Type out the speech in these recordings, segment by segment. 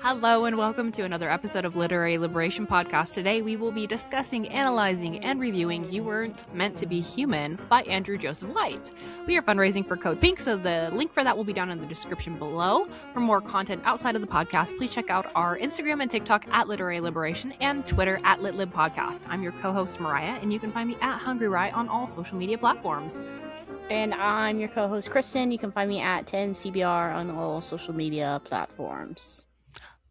Hello and welcome to another episode of Literary Liberation Podcast. Today we will be discussing, analyzing, and reviewing You Weren't Meant to Be Human by Andrew Joseph White. We are fundraising for Code Pink, so the link for that will be down in the description below. For more content outside of the podcast, please check out our Instagram and TikTok at Literary Liberation and Twitter at LitLibPodcast. I'm your co-host Mariah, and you can find me at Hungry Rye on all social media platforms. And I'm your co-host Kristen. You can find me at TensTBR on all social media platforms.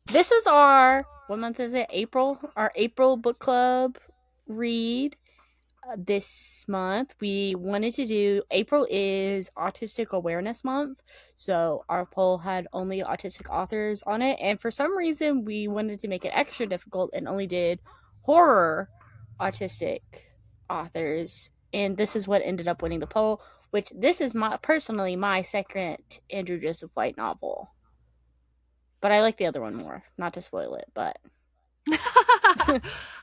This is our, what month is it? April? Our April book club read. This month we wanted to do, April is Autistic Awareness Month, so our poll had only autistic authors on it, and for some reason we wanted to make it extra difficult and only did horror autistic authors, and this is what ended up winning the poll, which this is personally my second Andrew Joseph White novel. But I like the other one more. Not to spoil it, but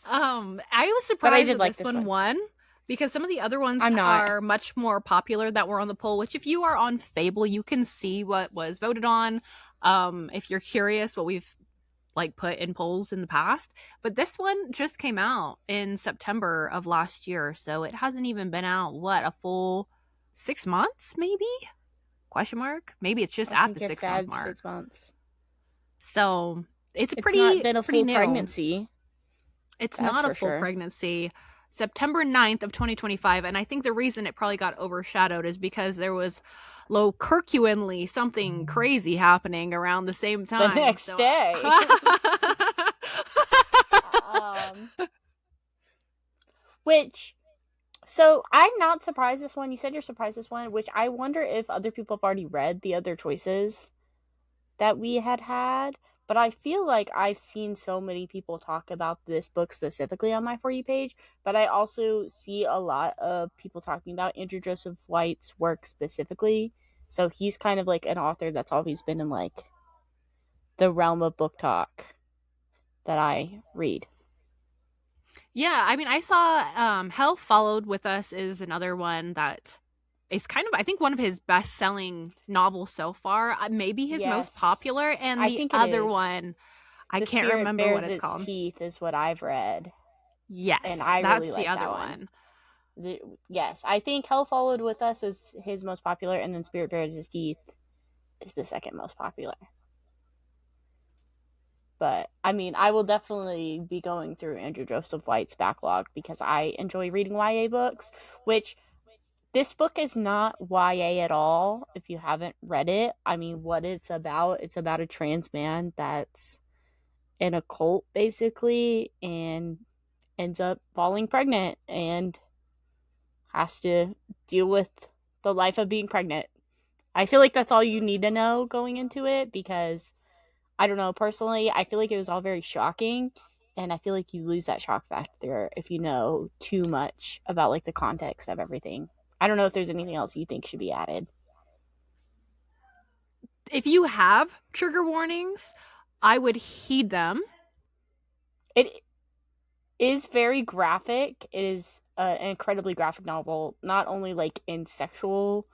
I was surprised that like this one won because some of the other ones are much more popular that were on the poll, which if you are on Fable, you can see what was voted on. If you're curious what we've put in polls in the past. But this one just came out in September of last year, so it hasn't even been out, a full 6 months, maybe? Question mark? Maybe it's just at the 6 month mark. 6 months. So it's not been a full pregnancy. It's not a full pregnancy. September 9th of 2025, and I think the reason it probably got overshadowed is because there was Low-Kirkuinly something crazy happening around the same time. The next day. So I'm not surprised this one. You said you're surprised this one, which I wonder if other people have already read the other choices that we had, but I feel like I've seen so many people talk about this book specifically on my For You page, but I also see a lot of people talking about Andrew Joseph White's work specifically, so he's kind of like an author that's always been in the realm of book talk that I read. Yeah, I mean, I saw Hell Followed With Us is another one that is kind of, I think, one of his best-selling novels so far. Maybe his most popular. And the other one, I can't remember what it's called. Teeth is what I've read. Yes, and I that's really like the other that one. Yes, I think Hell Followed With Us is his most popular, and then Spirit Bears His Teeth is the second most popular. But, I mean, I will definitely be going through Andrew Joseph White's backlog because I enjoy reading YA books, which this book is not YA at all, if you haven't read it. I mean, what it's about a trans man that's in a cult, basically, and ends up falling pregnant and has to deal with the life of being pregnant. I feel like that's all you need to know going into it because, I don't know, personally, I feel like it was all very shocking, and I feel like you lose that shock factor if you know too much about, the context of everything. I don't know if there's anything else you think should be added. If you have trigger warnings, I would heed them. It is very graphic. It is an incredibly graphic novel, not only in sexual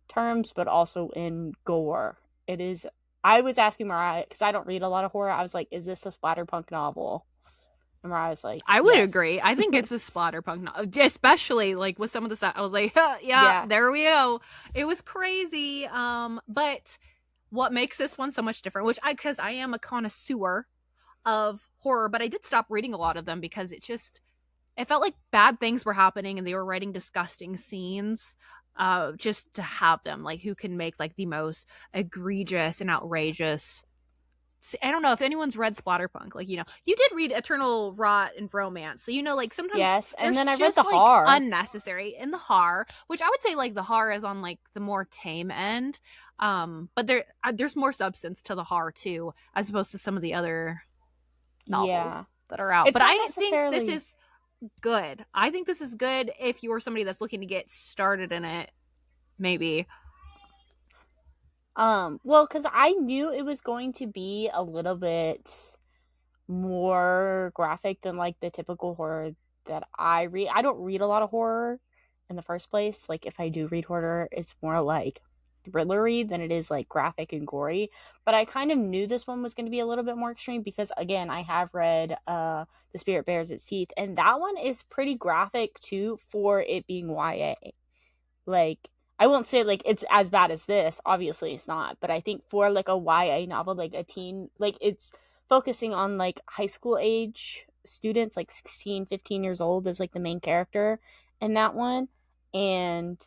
terms, but also in gore. It is. I was asking Mariah, because I don't read a lot of horror, I was like, is this a splatterpunk novel? And Mariah was like, I would agree. I think it's a splatterpunk novel, especially with some of the stuff. I was like, yeah, there we go. It was crazy. But what makes this one so much different, because I am a connoisseur of horror, but I did stop reading a lot of them because it felt like bad things were happening and they were writing disgusting scenes. Just to have them, who can make the most egregious and outrageous. I don't know if anyone's read splatterpunk. You did read Eternal Rot and Romance, so sometimes. Yes, and then I read the horror. Unnecessary in the horror, which I would say the horror is on the more tame end. But there's more substance to the horror too, as opposed to some of the other novels that are out. But I think this is good. I think this is good if you're somebody that's looking to get started in it, maybe. Well, because I knew it was going to be a little bit more graphic than the typical horror that I read. I don't read a lot of horror in the first place. If I do read horror, it's more thrillery than it is like graphic and gory. But I kind of knew this one was going to be a little bit more extreme because, again, I have read The Spirit Bears Its Teeth, and that one is pretty graphic too for it being YA. Like, I won't say like it's as bad as this, obviously it's not, but I think for like a YA novel, like a teen, like it's focusing on like high school age students, like 16, 15 years old is like the main character in that one. And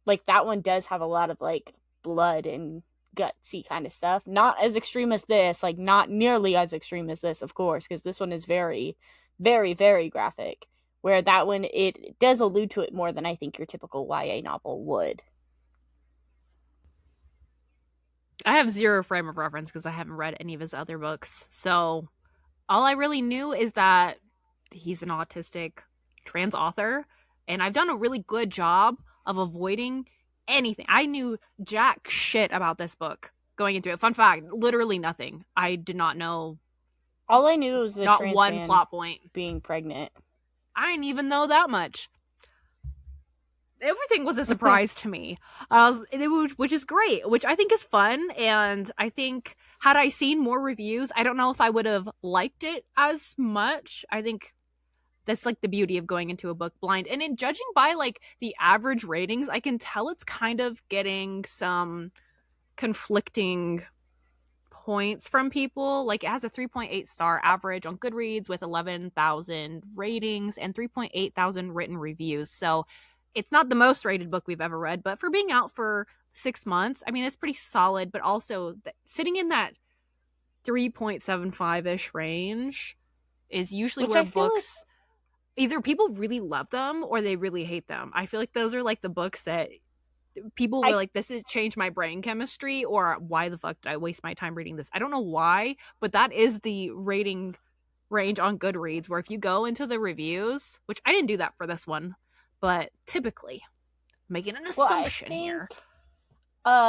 like that one does have a lot of like blood and gutsy kind of stuff. Not as extreme as this, like not nearly as extreme as this, of course, because this one is very, very, very graphic. Where that one, it does allude to it more than I think your typical YA novel would. I have zero frame of reference because I haven't read any of his other books. So all I really knew is that he's an autistic trans author, and I've done a really good job of avoiding anything. I knew jack shit about this book going into it. Fun fact, literally nothing. I did not know. All I knew was not one plot point being pregnant. I didn't even know that much. Everything was a surprise to me, which is great, which I think is fun. And I think had I seen more reviews, I don't know if I would have liked it as much. I think that's like the beauty of going into a book blind. And in judging by like the average ratings, I can tell it's kind of getting some conflicting points from people. Like it has a 3.8 star average on Goodreads with 11,000 ratings and 3.8 thousand written reviews. So it's not the most rated book we've ever read, but for being out for 6 months, I mean, it's pretty solid, but also sitting in that 3.75-ish range is usually where books either people really love them or they really hate them. I feel like those are like the books that people were like, this has changed my brain chemistry, or why the fuck did I waste my time reading this? I don't know why, but that is the rating range on Goodreads, where if you go into the reviews, which I didn't do that for this one, but typically making an assumption here.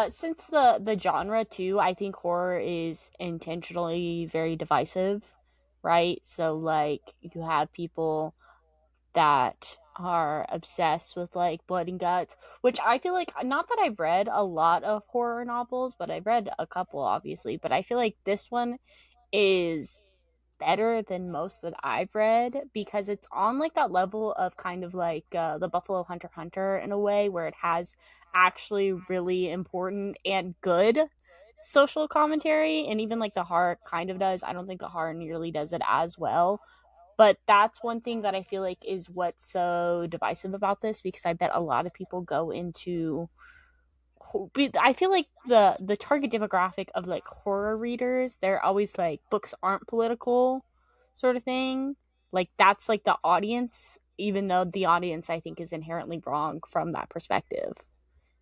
Since the genre too, I think horror is intentionally very divisive, right? So like you have people that are obsessed with like blood and guts, which I feel like, not that I've read a lot of horror novels, but I've read a couple obviously, but I feel like this one is better than most that I've read because it's on like that level of kind of like the Buffalo Hunter Hunter in a way, where it has actually really important and good social commentary, and even like the horror kind of does. I don't think the horror nearly does it as well, but that's one thing that I feel like is what's so divisive about this, because I bet a lot of people go into, I feel like the target demographic of like horror readers, they're always like books aren't political sort of thing. Like that's like the audience, even though the audience I think is inherently wrong from that perspective.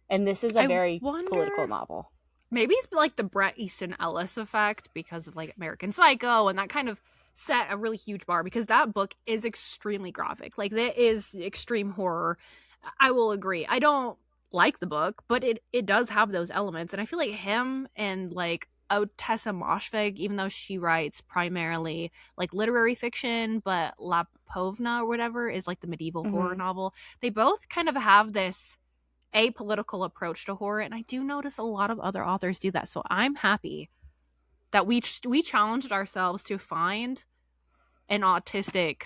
And this is a very political novel. Maybe it's like the Bret Easton Ellis effect because of like American Psycho, and that kind of set a really huge bar, because that book is extremely graphic. Like that is extreme horror. I will agree. I don't like the book, but it does have those elements, and I feel like him and like Tessa Moshfegh, even though she writes primarily like literary fiction, but La Povna or whatever is like the medieval horror novel, they both kind of have this apolitical approach to horror, and I do notice a lot of other authors do that. So I'm happy that we challenged ourselves to find an autistic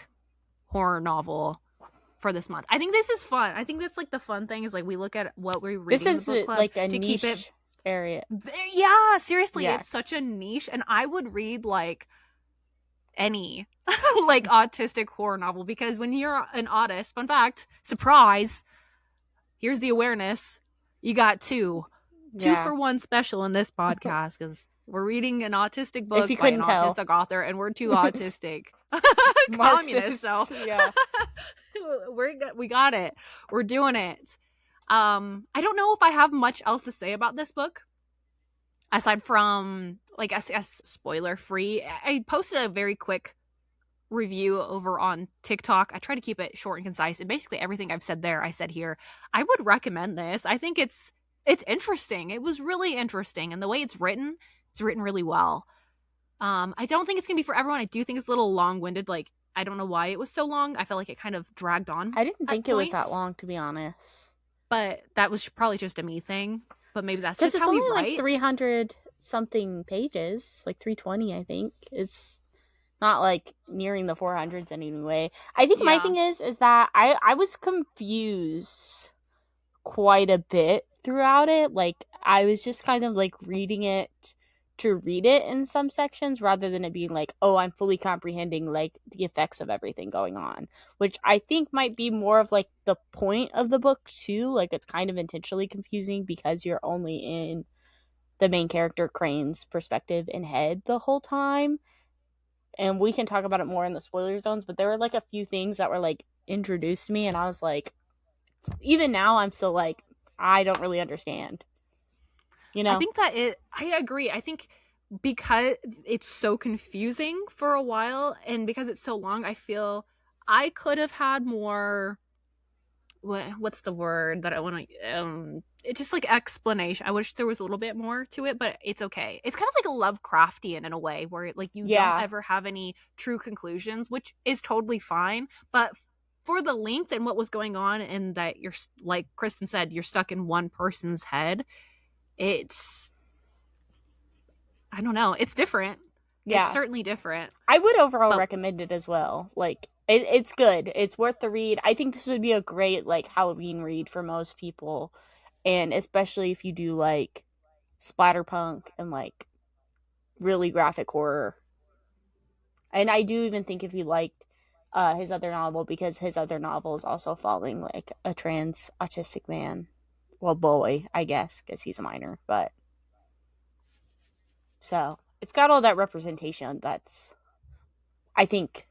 horror novel for this month. I think this is fun. I think that's like the fun thing is like we look at what we're reading. This is in the book club like a to niche keep it area. Yeah, seriously, it's such a niche, and I would read like any like autistic horror novel, because when you're an autist, fun fact, surprise, here's the awareness, you got two for one special in this podcast, because we're reading an autistic book by an autistic author, and we're two autistic communists. So yeah, we got it. We're doing it. I don't know if I have much else to say about this book, aside from like as spoiler free. I posted a very quick review over on TikTok. I try to keep it short and concise, and basically everything I've said there I said here. I would recommend this. I think it's interesting. It was really interesting, and the way it's written really well. I don't think it's gonna be for everyone. I do think it's a little long-winded. Like, I don't know why it was so long. I felt like it kind of dragged on. I didn't think it was that long, to be honest, but that was probably just a me thing. but maybe that's because just it's how he only writes. like 300 something pages, like 320, I think. It's not like nearing the 400s anyway. I think my thing is that I was confused quite a bit throughout it. Like, I was just kind of like reading it to read it in some sections rather than it being like, oh, I'm fully comprehending like the effects of everything going on, which I think might be more of like the point of the book too. Like, it's kind of intentionally confusing because you're only in the main character Crane's perspective and head the whole time. And we can talk about it more in the spoiler zones, but there were like a few things that were like introduced to me and I was like, even now I'm still like, I don't really understand. You know? I think that I agree. I think because it's so confusing for a while and because it's so long, I feel I could have had more, what's the word that I want to it's just like explanation. I wish there was a little bit more to it, but it's okay. It's kind of like a Lovecraftian in a way where like you don't ever have any true conclusions, which is totally fine, but for the length and what was going on and that you're, like Kristen said, you're stuck in one person's head, it's, I don't know, it's different. It's certainly different. I would overall recommend it as well. Like, it's good. It's worth the read. I think this would be a great like Halloween read for most people, and especially if you do like splatterpunk and like really graphic horror. And I do even think if you liked his other novel, because his other novel is also following like a trans autistic man, well, boy, I guess, because he's a minor, but so it's got all that representation that's, I think,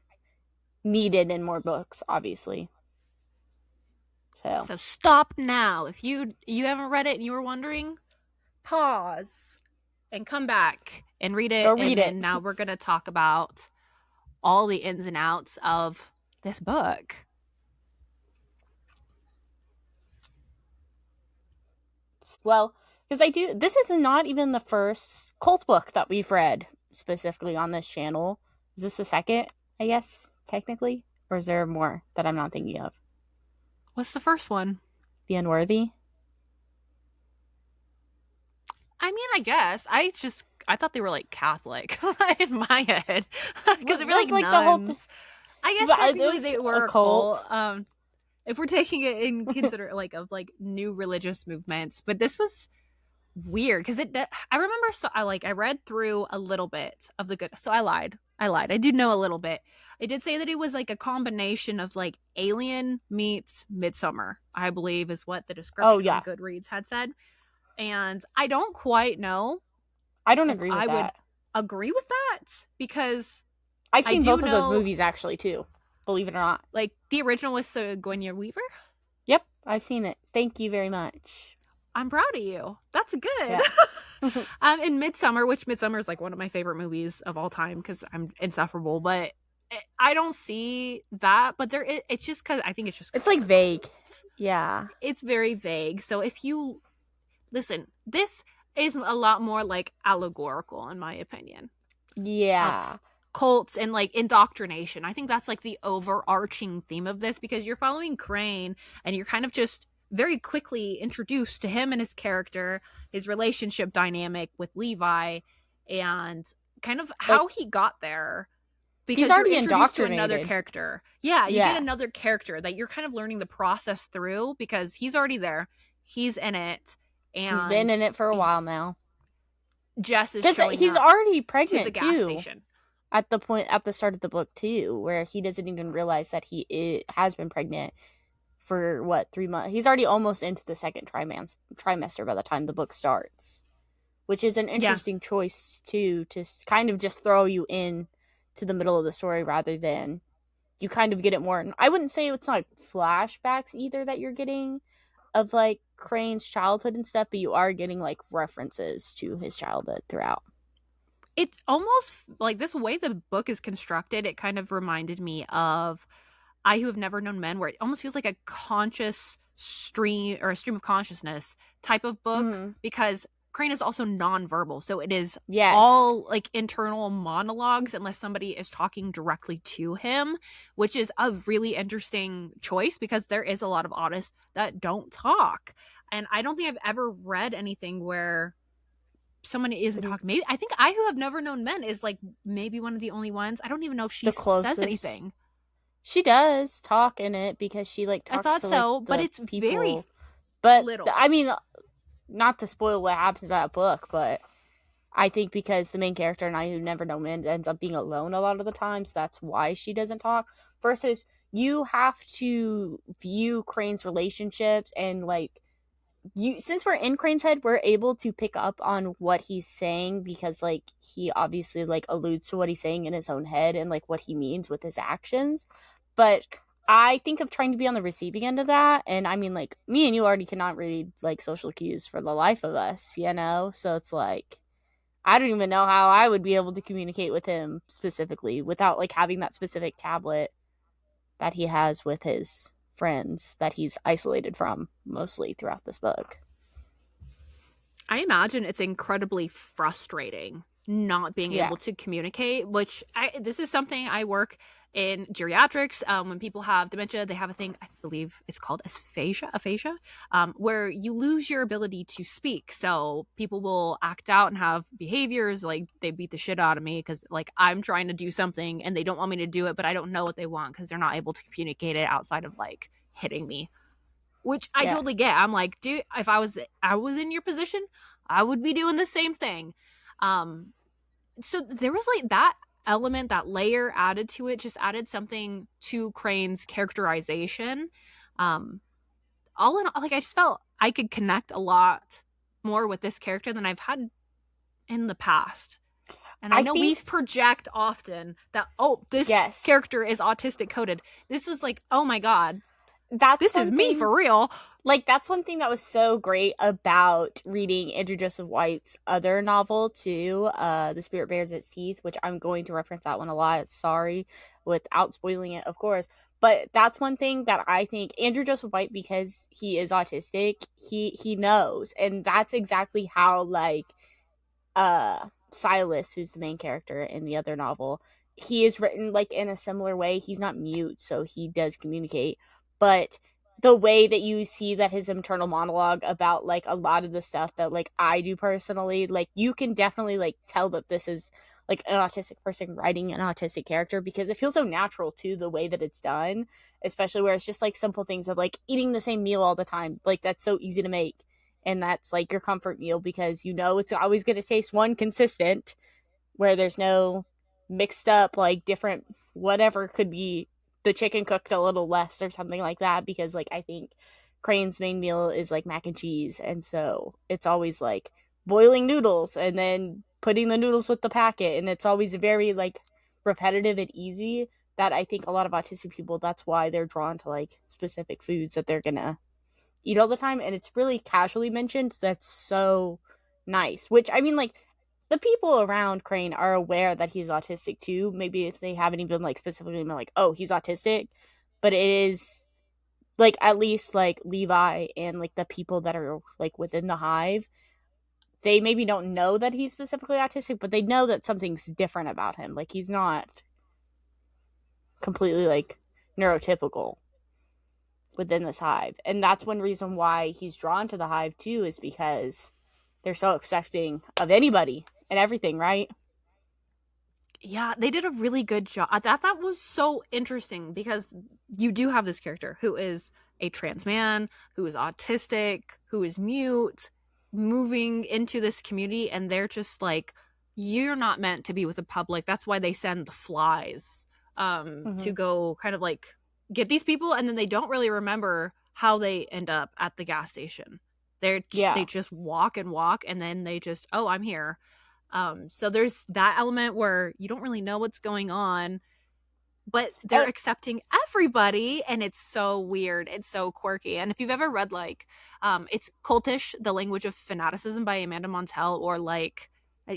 needed in more books, obviously. So stop now. If you haven't read it and you were wondering, pause and come back and read it. And now we're going to talk about all the ins and outs of this book. Well, because this is not even the first cult book that we've read specifically on this channel. Is this the second, I guess, technically? Or is there more that I'm not thinking of? What's the first one? The Unworthy? I mean, I guess. I thought they were like Catholic in my head. Because it was like nuns. I guess technically they were a cult. If we're taking it in consider like of like new religious movements, but this was weird because I remember, so I read through a little bit of the good, so I lied I do know a little bit. I did say that it was like a combination of like Alien meets Midsommar, I believe is what the description on Goodreads had said, and I don't quite know. I don't agree with that. I would agree with that because I've seen both of those movies actually too, believe it or not. Like the original was Sigourney Weaver. Yep, I've seen it. Thank you very much. I'm proud of you. That's good. Yeah. In Midsommar, which Midsommar is like one of my favorite movies of all time because I'm insufferable, but I don't see that. But it's just because I think it's like vague. Yeah, it's very vague. So if you listen, this is a lot more like allegorical, in my opinion. Yeah. Cults and like indoctrination. I think that's like the overarching theme of this because you're following Crane and you're kind of just very quickly introduced to him and his character, his relationship dynamic with Levi, and kind of how he got there. Because he's already you're introduced to indoctrinated. another character. Yeah, you get another character that you're kind of learning the process through because he's already there. He's in it. And he's been in it for a while now. Jess is showing he's already pregnant to the gas station. At the start of the book too, where he doesn't even realize that he has been pregnant for 3 months. He's already almost into the second trimester by the time the book starts, which is an interesting choice too, to kind of just throw you in to the middle of the story rather than you kind of get it more. I wouldn't say it's not flashbacks either that you're getting of like Crane's childhood and stuff, but you are getting like references to his childhood throughout. It's almost like this way the book is constructed. It kind of reminded me of I Who Have Never Known Men, where it almost feels like a conscious stream or a stream of consciousness type of book because Crane is also nonverbal. So it is all like internal monologues unless somebody is talking directly to him, which is a really interesting choice because there is a lot of autists that don't talk. And I don't think I've ever read anything where someone isn't talking. Maybe I think I Who Have Never Known Men is like maybe one of the only ones. I don't even know if she The says closest. anything. She does talk in it because she like I talks thought to like so, but the it's very people. But little. I mean, not to spoil what happens in that book, but I think because the main character in I Who Never Know Men ends up being alone a lot of the times, that's why she doesn't talk. Versus you have to view Crane's relationships and like you, since we're in Crane's head, we're able to pick up on what he's saying because like he obviously like alludes to what he's saying in his own head and like what he means with his actions. But I think of trying to be on the receiving end of that, and I mean like me and you already cannot read like social cues for the life of us, you know? So it's like I don't even know how I would be able to communicate with him specifically without like having that specific tablet that he has with his friends that he's isolated from mostly throughout this book. I imagine it's incredibly frustrating not being Yeah. able to communicate, which this is something I work in geriatrics. When people have dementia, they have a thing, I believe it's called aphasia, where you lose your ability to speak. So people will act out and have behaviors like they beat the shit out of me because like I'm trying to do something and they don't want me to do it, but I don't know what they want because they're not able to communicate it outside of like hitting me, which I totally get. I'm like, dude, if I was in your position, I would be doing the same thing. So there was like that element, that layer added to it, just added something to Crane's characterization. All in all, like I just felt I could connect a lot more with this character than I've had in the past. And I know we project often that, oh, this character is autistic coded. This was like, oh my God, this is me for real. Like, that's one thing that was so great about reading Andrew Joseph White's other novel, too, The Spirit Bears Its Teeth, which I'm going to reference that one a lot. Sorry, without spoiling it, of course. But that's one thing that I think Andrew Joseph White, because he is autistic, he knows. And that's exactly how, like, Silas, who's the main character in the other novel, he is written, like, in a similar way. He's not mute, so he does communicate. But the way that you see that his internal monologue about like a lot of the stuff that like I do personally, like you can definitely like tell that this is like an autistic person writing an autistic character because it feels so natural to the way that it's done, especially where it's just like simple things of like eating the same meal all the time. Like that's so easy to make. And that's like your comfort meal because you know it's always going to taste one consistent where there's no mixed up like different whatever could be the chicken cooked a little less or something like that because like I think Crane's main meal is like mac and cheese and so it's always like boiling noodles and then putting the noodles with the packet and it's always very like repetitive and easy that I think a lot of autistic people that's why they're drawn to like specific foods that they're gonna eat all the time and it's really casually mentioned. That's so nice, which I mean like the people around Crane are aware that he's autistic too. Maybe if they haven't even like specifically been like, oh, he's autistic, but it is like at least like Levi and like the people that are like within the Hive, they maybe don't know that he's specifically autistic, but they know that something's different about him. Like he's not completely like neurotypical within this Hive. And that's one reason why he's drawn to the Hive too, is because they're so accepting of anybody and everything, right? Yeah, they did a really good job. I thought that was so interesting because you do have this character who is a trans man, who is autistic, who is mute, moving into this community, and they're just like, you're not meant to be with the public. That's why they send the flies to go kind of like get these people, and then they don't really remember how they end up at the gas station. They just walk and walk, and then they just, oh, I'm here. So there's that element where you don't really know what's going on, but they're accepting everybody, and it's so weird. It's so quirky. And if you've ever read like, it's Cultish, The Language of Fanaticism by Amanda Montell, or like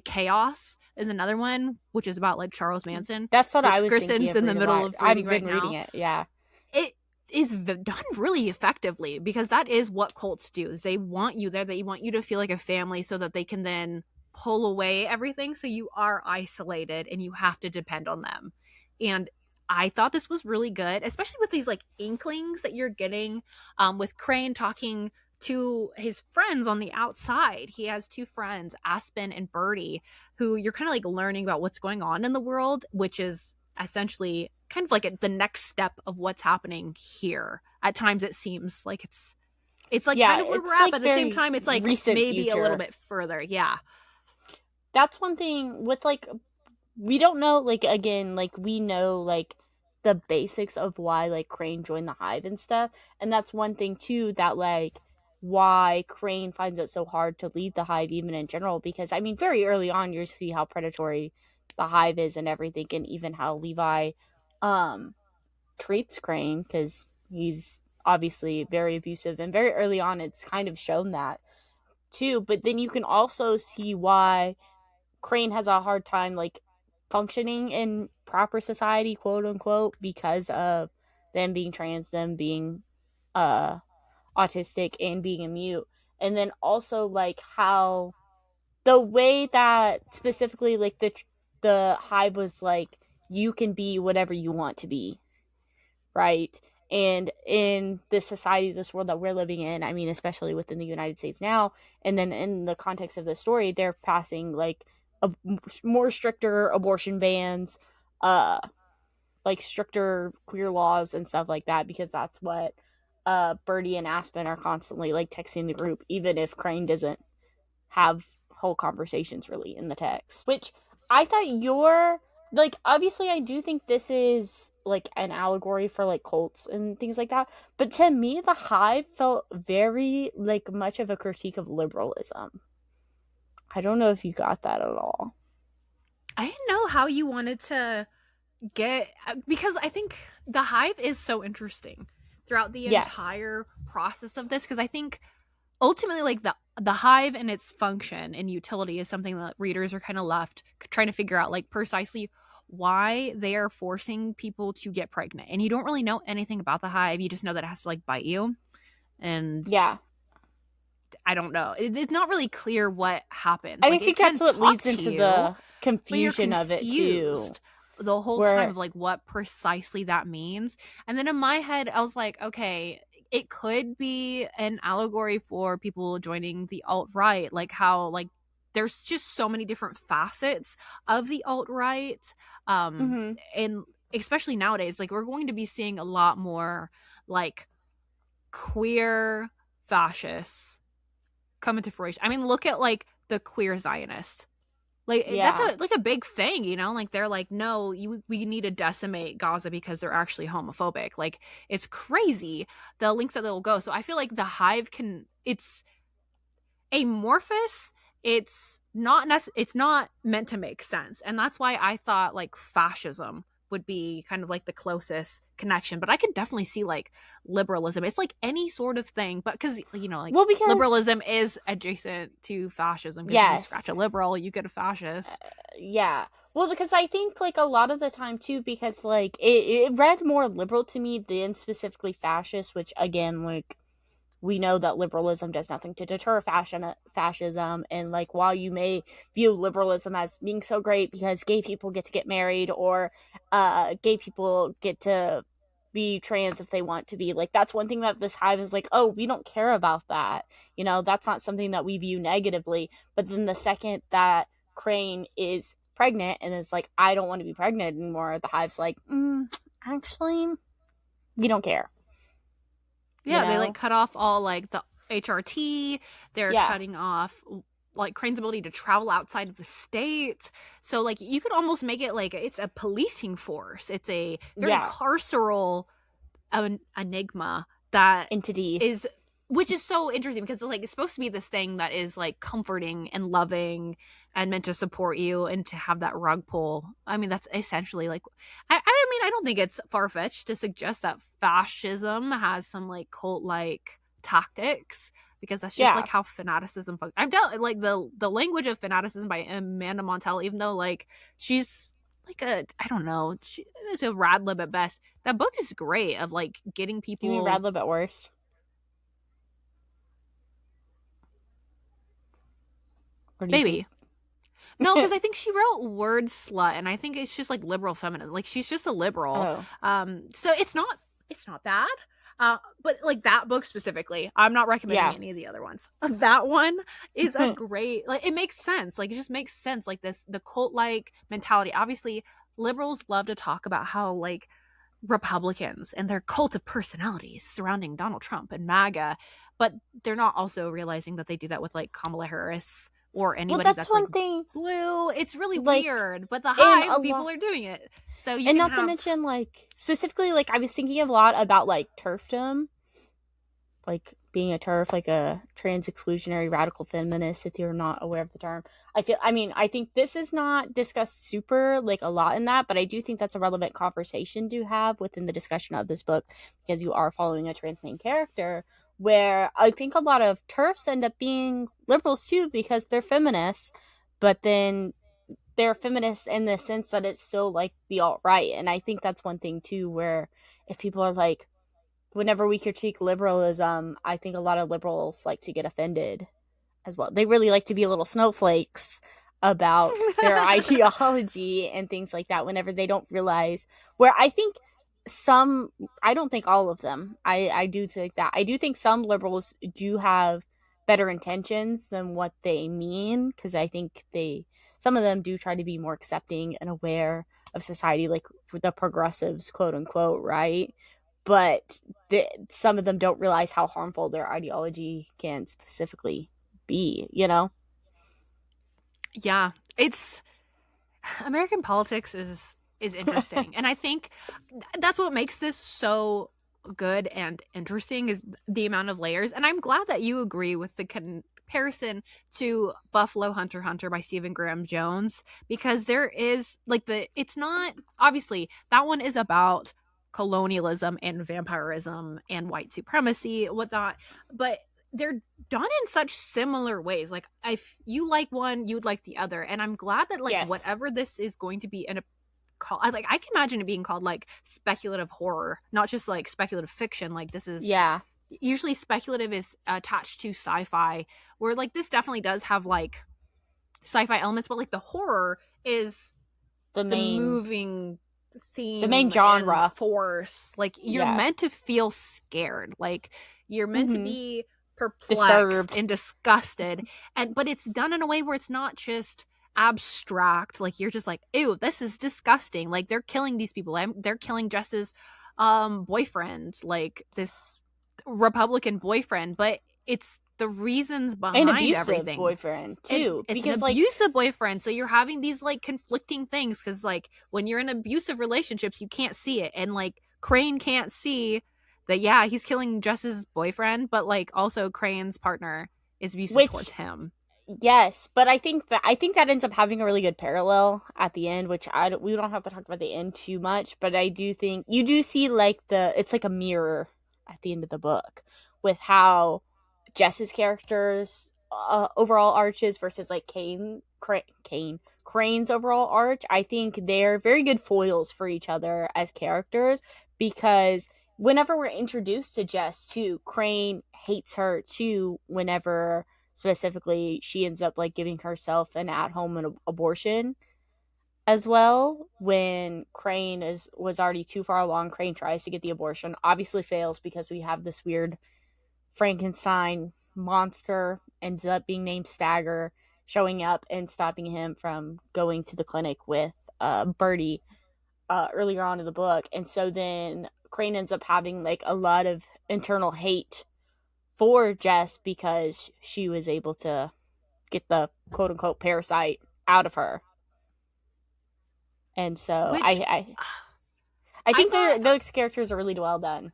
Chaos is another one, which is about like Charles Manson. That's what I was Kristen's thinking of in the middle of reading I've been reading it, yeah. It is done really effectively because that is what cults do. Is they want you there. They want you to feel like a family so that they can then pull away everything so you are isolated and you have to depend on them. And I thought this was really good, especially with these like inklings that you're getting with Crane talking to his friends on the outside. He has two friends, Aspen and Birdie, who you're kind of like learning about what's going on in the world, which is essentially kind of like the next step of what's happening here. At times it seems like it's like kind of where we're at, but at the same time it's like maybe future. A little bit further. Yeah. That's one thing with like, we don't know, like, again, like, we know like the basics of why like Crane joined the Hive and stuff, and that's one thing too, that like why Crane finds it so hard to leave the Hive even in general, because I mean very early on you see how predatory the Hive is and everything, and even how Levi treats Crane, because he's obviously very abusive, and very early on it's kind of shown that too. But then you can also see why Crane has a hard time like functioning in proper society, quote unquote, because of them being trans, them being autistic, and being a mute. And then also like how the way that specifically like the Hive was like, you can be whatever you want to be, right? And in this society, this world that we're living in, I mean, especially within the United States now, and then in the context of the story, they're passing like more stricter abortion bans, like stricter queer laws and stuff like that, because that's what Birdie and Aspen are constantly like texting the group, even if Crane doesn't have whole conversations really in the text. Which I thought like, obviously I do think this is like an allegory for like cults and things like that, but to me the Hive felt very like much of a critique of liberalism. I don't know if you got that at all. I didn't know how you wanted to get, because I think the Hive is so interesting throughout the entire process of this, because I think ultimately like the Hive and its function and utility is something that readers are kind of left trying to figure out, like precisely why they are forcing people to get pregnant. And you don't really know anything about the Hive, you just know that it has to like bite you. And yeah, I don't know, it's not really clear what happens. I think that's what leads into the confusion of it too, the whole time of like what precisely that means. And then in my head I was like, okay, it could be an allegory for people joining the alt-right, like how like there's just so many different facets of the alt-right, and especially nowadays, like we're going to be seeing a lot more like queer fascists come into fruition. I mean, look at like the queer Zionist. Like that's a big thing, you know? Like they're like, no, we need to decimate Gaza because they're actually homophobic. Like it's crazy the links that they'll go. So I feel like the Hive it's amorphous. It's not meant to make sense, and that's why I thought like fascism would be kind of like the closest connection. But I could definitely see like liberalism. It's like any sort of thing, but because you know, like because liberalism is adjacent to fascism. Because if you scratch a liberal, you get a fascist. Yeah. Well, because I think like a lot of the time too, because like it read more liberal to me than specifically fascist, which again, like we know that liberalism does nothing to deter fascism. And like, while you may view liberalism as being so great because gay people get to get married, or gay people get to be trans if they want to be, like that's one thing that this Hive is like, oh, we don't care about that, you know, that's not something that we view negatively. But then the second that Crane is pregnant and is like, I don't want to be pregnant anymore, the Hive's like, actually, we don't care. Yeah, you know? They like cut off all like the HRT. They're cutting off like Crane's ability to travel outside of the state. So like you could almost make it like it's a policing force. It's a very carceral enigma that entity is, which is so interesting because like it's supposed to be this thing that is like comforting and loving and meant to support you, and to have that rug pull. I mean, that's essentially like, I mean, I don't think it's far-fetched to suggest that fascism has some like cult-like tactics, because that's just like how fanaticism functions. I'm telling, like the language of fanaticism by Amanda Montell, even though like she's like I don't know, she is a rad lib at best. That book is great of like getting people. You mean rad lib at worst? Maybe. No, because I think she wrote word slut, and I think it's just like liberal feminine. Like she's just a liberal. So it's not bad. But like that book specifically, I'm not recommending Yeah. any of the other ones. That one is a great, like, it makes sense. Like, it just makes sense. Like this, the cult like mentality. Obviously, liberals love to talk about how like Republicans and their cult of personalities surrounding Donald Trump and MAGA, but they're not also realizing that they do that with like Kamala Harris or Well, anybody that's that's like one thing. blue. It's really Like, weird, but the in a Hive people lot, are doing it. So you and can not to have mention, like, specifically, like, I was thinking a lot about, like, turfdom, like being a turf, like a trans exclusionary radical feminist, if you're not aware of the term. I think this is not discussed super like a lot in that, but I do think that's a relevant conversation to have within the discussion of this book, because you are following a trans main character, where I think a lot of turfs end up being liberals too, because they're feminists, but then they're feminists in the sense that it's still like the alt-right. And I think that's one thing too, where if people are like, whenever we critique liberalism, I think a lot of liberals like to get offended as well. They really like to be little snowflakes about their ideology and things like that whenever they don't realize, where I think some, I don't think all of them, I do think that. I do think some liberals do have better intentions than what they mean, because I think some of them do try to be more accepting and aware of society, like the progressives, quote unquote, right? But some of them don't realize how harmful their ideology can specifically be, you know? yeah, it's American politics is interesting, and I think that's what makes this so good and interesting is the amount of layers. And I'm glad that you agree with the comparison to Buffalo Hunter Hunter by Stephen Graham Jones, because there is like it's not obviously that one is about colonialism and vampirism and white supremacy, whatnot, but they're done in such similar ways. Like if you like one, you'd like the other. And I'm glad that like Yes. whatever this is going to be in a call, I can imagine it being called like speculative horror, not just like speculative fiction. Like this is Yeah. usually speculative is attached to sci-fi, where like this definitely does have like sci-fi elements, but like the horror is The the main moving the main theme and genre. force. Like you're Yeah. meant to feel scared. Like you're meant to Mm-hmm. be perplexed Disturbed. and disgusted. And but it's done in a way where it's not just abstract. Like you're just like, ew, this is disgusting. Like they're killing these people. They're killing Jess's boyfriend, like this Republican boyfriend, but it's the reasons An behind abusive everything. boyfriend And too. it's an Because like, abusive boyfriend, so you're having these like conflicting things, because like when you're in abusive relationships you can't see it, and like Crane can't see that, yeah, he's killing Jess's boyfriend, but like also Crane's partner is abusive towards which, him. yes, but I think that ends up having a really good parallel at the end, which we don't have to talk about the end too much, but I do think you do see like it's like a mirror at the end of the book with how Jess's character's overall arch is versus like Crane's overall arch. I think they're very good foils for each other as characters, because whenever we're introduced to Jess too, Crane hates her too. Whenever specifically she ends up like giving herself an at-home abortion as well, when Crane was already too far along. Crane tries to get the abortion, obviously fails because we have this weird Frankenstein monster, ends up being named Stagger, showing up and stopping him from going to the clinic with Birdie earlier on in the book. And so then Crane ends up having like a lot of internal hate for Jess because she was able to get the quote unquote parasite out of her. And so Which I I think thought those characters are really well done.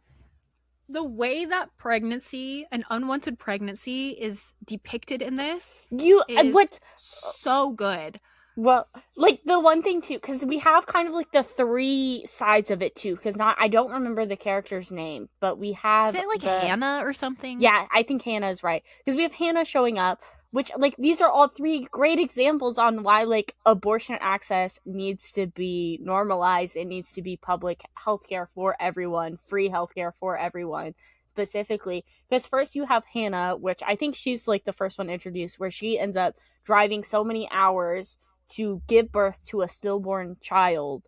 the way that pregnancy, an unwanted pregnancy, is depicted in this You is what so good. Well, like the one thing too, because we have kind of like the three sides of it too. Because not, I don't remember the character's name, but we Is have it like Hannah or something? Yeah, I think Hannah is right, because we have Hannah showing up, which like these are all three great examples on why like abortion access needs to be normalized. It needs to be public healthcare for everyone, free healthcare for everyone. Specifically, because first you have Hannah, which I think she's like the first one introduced, where she ends up driving so many hours to give birth to a stillborn child,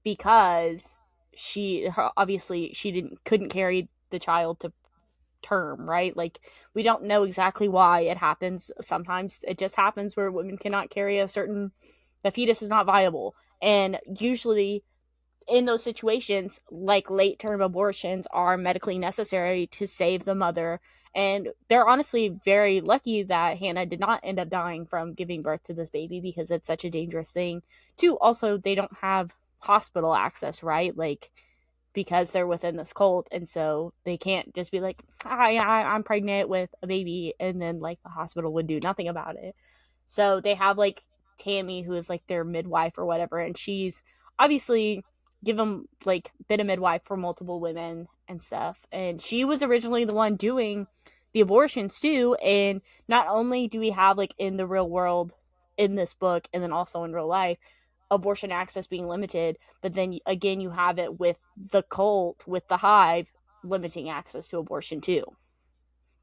because obviously she couldn't carry the child to term, right? Like, we don't know exactly why it happens. Sometimes it just happens where women cannot carry the fetus is not viable. And usually in those situations, like late term abortions are medically necessary to save the mother. And they're honestly very lucky that Hannah did not end up dying from giving birth to this baby, because it's such a dangerous thing. Too, also, they don't have hospital access, right? Like, because they're within this cult, and so they can't just be like, hi, I'm pregnant with a baby, and then like the hospital would do nothing about it. So they have like Tammy, who is like their midwife or whatever, and she's obviously given like been a midwife for multiple women and stuff, and she was originally the one doing the abortions too. And not only do we have like in the real world in this book, and then also in real life, abortion access being limited, but then again you have it with the cult, with the Hive, limiting access to abortion too.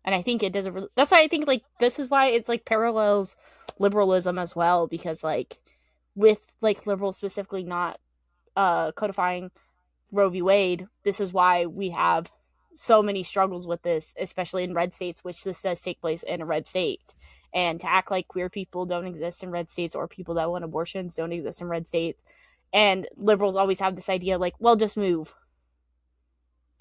And I think it doesn't really, that's why I think like this is why it's like parallels liberalism as well, because like with like liberals specifically not codifying Roe v. Wade, this is why we have so many struggles with this, especially in red states, which this does take place in a red state. And to act like queer people don't exist in red states, or people that want abortions don't exist in red states. And liberals always have this idea like, well, just move.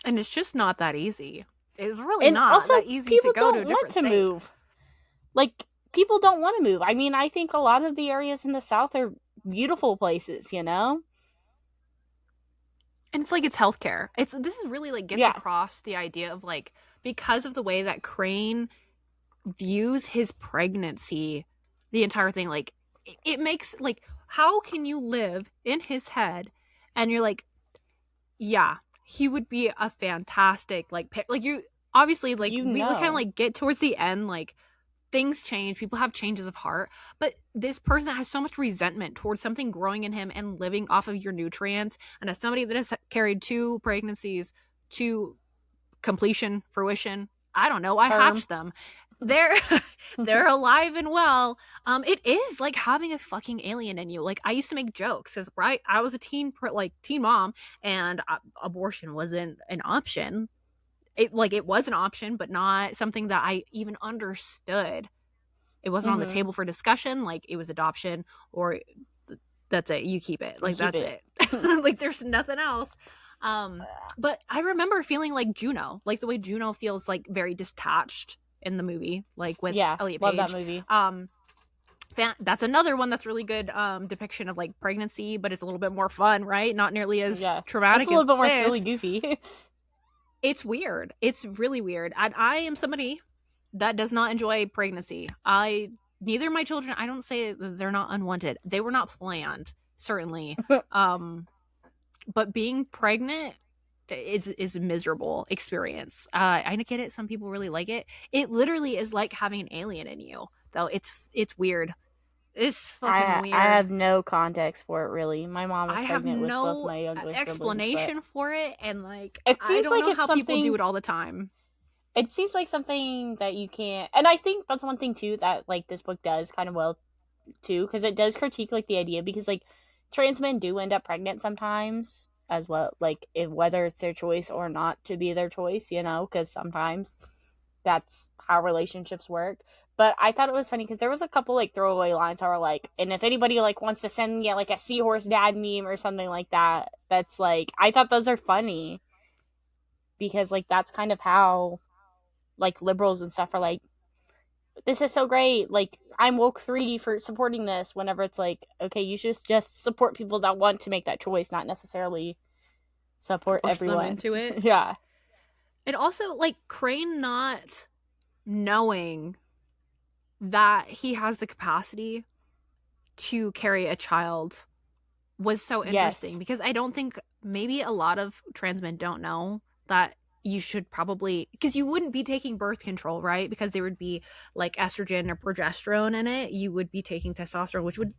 And it's just not that easy. It's really not that easy to go to a different state. Move. Like, people don't want to move. I mean, I think a lot of the areas in the South are beautiful places, you know? And it's like, it's healthcare. This is really like gets across the idea of like, because of the way that Crane views his pregnancy, the entire thing, like it makes like, how can you live in his head and you're like, yeah, he would be a fantastic like you obviously like we kind of like get towards the end, like things change, people have changes of heart, but this person that has so much resentment towards something growing in him and living off of your nutrients, and as somebody that has carried 2 pregnancies to completion, fruition, I don't know, I hatched them, they're alive and well. It is like having a fucking alien in you. Like, I used to make jokes because right, I was a teen mom, and abortion wasn't an option. It was an option, but not something that I even understood. It wasn't on the table for discussion. Like, it was adoption, or that's it, you keep it, like that's it. Like, there's nothing else. But I remember feeling like Juno, like the way Juno feels like very detached in the movie, like with Elliot Page. Love that movie. That's another one that's really good depiction of like pregnancy, but it's a little bit more fun, right? Not nearly as traumatic. It's a little bit more silly, goofy. It's weird. It's really weird. I am somebody that does not enjoy pregnancy. Neither of my children, I don't say that they're not unwanted. They were not planned, certainly. But being pregnant is a miserable experience. I get it. Some people really like it. It literally is like having an alien in you, though. It's weird. It's fucking weird. I have no context for it, really. My mom was pregnant with both my youngest siblings. I have no explanation for it, and like, it seems I don't know how people do it all the time. It seems like something that you can't, and I think that's one thing too that like this book does kind of well too, because it does critique like the idea, because like trans men do end up pregnant sometimes as well, like whether it's their choice or not to be their choice, you know, because sometimes that's how relationships work. But I thought it was funny because there was a couple like throwaway lines that were like, and if anybody like wants to send me like a seahorse dad meme or something like that, that's like, I thought those are funny, because like that's kind of how like liberals and stuff are like, this is so great, like I'm woke 3 for supporting this, whenever it's like, okay, you should just support people that want to make that choice, not necessarily support everyone into it. Yeah. And also like Crane not knowing that he has the capacity to carry a child was so interesting, because I don't think, maybe a lot of trans men don't know that you should probably, because you wouldn't be taking birth control, right? Because there would be like estrogen or progesterone in it. You would be taking testosterone, which would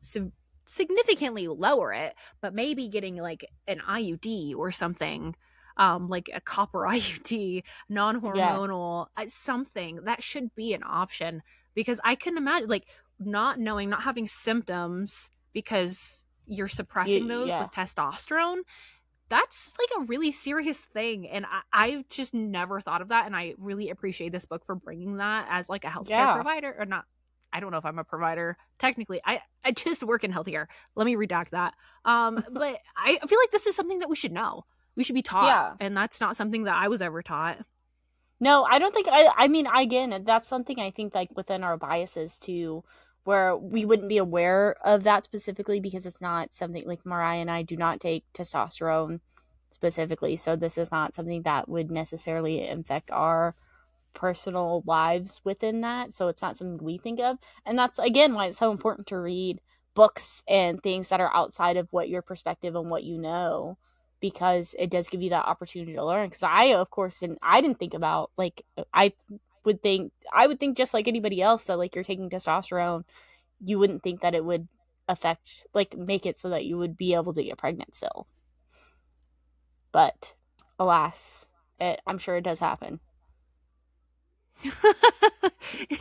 significantly lower it, but maybe getting like an IUD or something, like a copper IUD, non-hormonal, something that should be an option. Because I can imagine like not knowing, not having symptoms because you're suppressing those with testosterone. that's like a really serious thing. And I just never thought of that. And I really appreciate this book for bringing that as like a healthcare provider, or not. I don't know if I'm a provider. Technically, I just work in healthcare. Let me redact that. But I feel like this is something that we should know. We should be taught. Yeah. And that's not something that I was ever taught. No, I don't think, I mean, again, that's something I think, like, within our biases, too, where we wouldn't be aware of that specifically because it's not something, like, Mariah and I do not take testosterone specifically, so this is not something that would necessarily infect our personal lives within that, so it's not something we think of. And that's, again, why it's so important to read books and things that are outside of what your perspective and what you know, because it does give you that opportunity to learn. Because I, of course, I didn't think about, like, I would think just like anybody else that, like, you're taking testosterone, you wouldn't think that it would affect, like, make it so that you would be able to get pregnant still. But alas, I'm sure it does happen.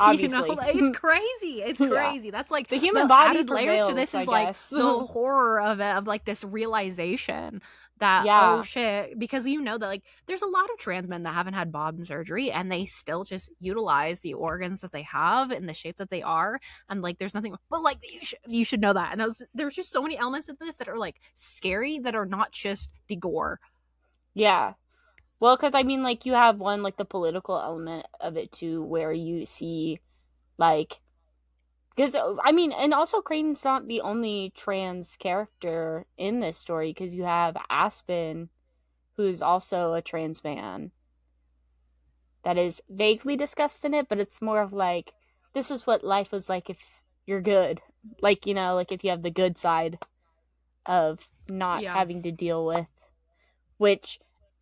Obviously. You know, it's crazy. It's crazy. Yeah. That's like the human body added layers to this is like the horror of it, of like this realization that, oh shit, because you know that like there's a lot of trans men that haven't had bottom surgery and they still just utilize the organs that they have in the shape that they are, and like there's nothing, but like you should know that. And there's just so many elements of this that are like scary, that are not just the gore. Yeah. Well, because, I mean, like, you have one, like, the political element of it, too, where you see, like, because, I mean, and also Creighton's not the only trans character in this story, because you have Aspen, who's also a trans man, that is vaguely discussed in it, but it's more of, like, this is what life was like if you're good. Like, you know, like, if you have the good side of not having to deal with, which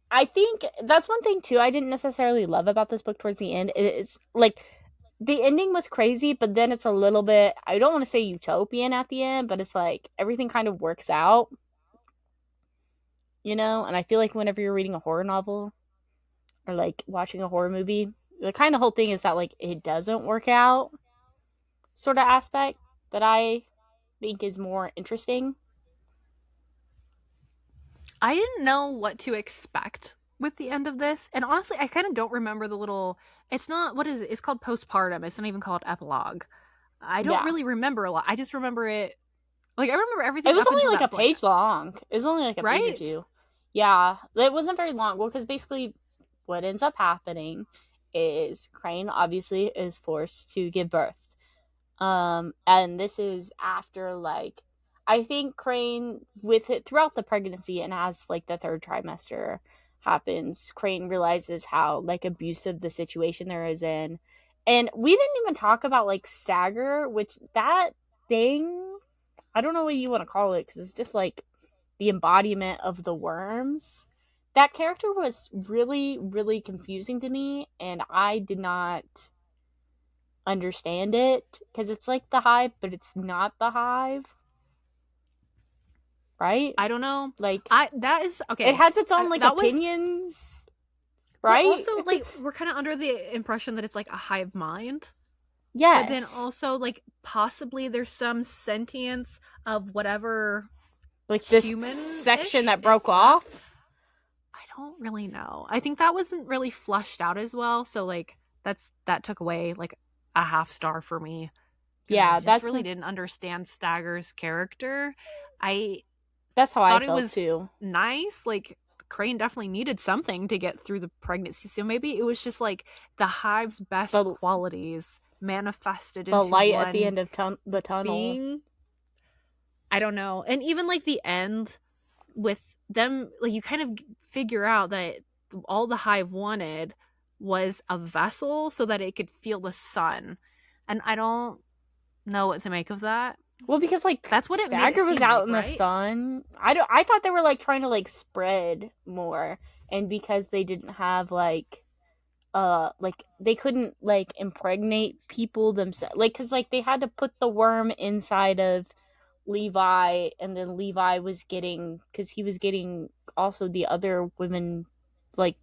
I think that's one thing, too, I didn't necessarily love about this book towards the end. It's, like, the ending was crazy, but then it's a little bit, I don't want to say utopian at the end, but it's, like, everything kind of works out. You know? And I feel like whenever you're reading a horror novel, or, like, watching a horror movie, the kind of whole thing is that, like, it doesn't work out sort of aspect that I think is more interesting. I didn't know what to expect with the end of this, and honestly, I kind of don't remember the little. It's not, what is it? It's called postpartum. It's not even called epilogue. I don't really remember a lot. I just remember it. Like, I remember everything. It was only like a page long. It was only like a page or two. Yeah, it wasn't very long. Well, because basically, what ends up happening is Crane obviously is forced to give birth. And this is after, like, I think Crane, with it throughout the pregnancy and as, like, the third trimester happens, Crane realizes how, like, abusive the situation there is in. And we didn't even talk about, like, stagger, which that thing, I don't know what you want to call it, because it's just, like, the embodiment of the worms. That character was really, really confusing to me, and I did not understand it, because it's like the Hive, but it's not the Hive. Right? I don't know. Like, that is okay. It has its own, like, opinions. Right? But also, like, we're kind of under the impression that it's like a hive mind. Yes. But then also, like, possibly there's some sentience of whatever, like, this section that broke off. I don't really know. I think that wasn't really flushed out as well. So, like, that took away, like, a half star for me. Yeah, that's really didn't understand Stagger's character. That's how I felt, it was too. Nice. Like, Crane definitely needed something to get through the pregnancy. So maybe it was just, like, the Hive's best qualities manifested into the light at the end of the tunnel. Being. I don't know. And even, like, the end with them, like, you kind of figure out that all the Hive wanted was a vessel so that it could feel the sun. And I don't know what to make of that. Well, because, like, that's what Stagger was out in the sun. I thought they were, like, trying to, like, spread more, and because they didn't have, like, they couldn't, like, impregnate people themselves, like, because, like, they had to put the worm inside of Levi, and then Levi was getting, because he was getting also the other women, like,